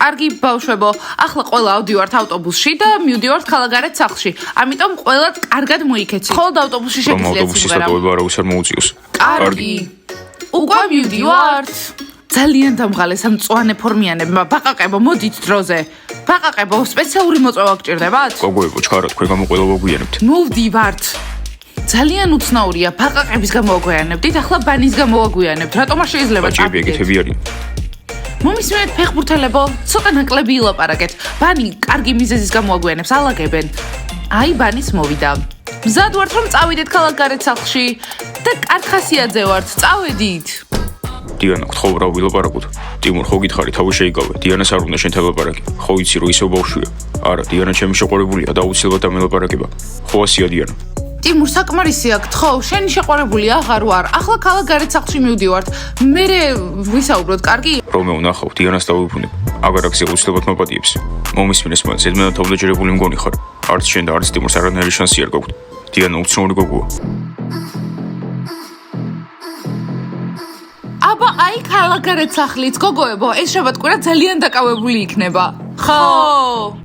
კარგი ბავშვებო, ახლა ყველა ავდივართ ავტობუსში და მივდივართ ქალაქგარეთ სახლში. ამიტომ ყველა კარგად მოიქეცი. ხოლო ავტობუსში შეგიძლიათ ავტობუსის დატოვება არავის არ მოუწიოს. კარგი. უკვე მივდივართ. ძალიან დამღალეს ამ მწვანე ფორმიანებმა. ბაყაყებო, მოდით დროზე. ბაყაყებო, სპეციალური მოწვევა გჭირდებათ? გოგოებო, ჩქარა თქვენ გამოყოლა გვიანებთ. მოვდივართ. ძალიან უცნაურია, ბაყაყების გამოვაგვიანებდით, ახლა ბანის გამოვაგვიანებთ. რატომ არ შეიძლება ბაჭიები ეგეთები არიან. მომისმენთ ფეხბურთელებო, ცოტა ნაკლები ილაპარაკეთ. ბანი კარგი მიზეზის გამოაგვიანებს, ალაგებენ. აი ბანის მოვიდა. მზად ვართ რომ წავიდეთ ქალაქგარეთ სახლში და კარხასიაძე ვართ, წავედით. დიანა, გთხოვ რა ვილაპარაკოთ. ტიმურ, ხო გითხარი, თავი შეიკავე. დიანას არ უნდა შენ თელაპარაკი. ხო იცი რომ ისევ ბავშვია. არა, დიანა ჩემი შეყვარებულია და აუცილებლად დამელაპარაკება. ხო ასია დიანა. ტიმურ, საკმარისია, გთხოვ, შენი შეყვარებული აღარ ვარ. ახლა ქალაქგარეთ სახლში მივდივართ. მერე ვისაუბროთ, კარგი? რომეო ნახავ, დიანას დავიფუნებ. აგარ აქ აუცილებლად მოპატიებს. მომისმინეს მან, ზედმეტად თავდაჯერებული მგონი ხარ. არც შენ და არც ტიმურს არანაირი შანსი არ გაგვთ. დიანა უცნაური გოგოა. აბა აი ქალაქგარეთ სახლიც, გოგოებო, ეს შაბათ-კვირა ძალიან დაკავებული იქნება. ხო.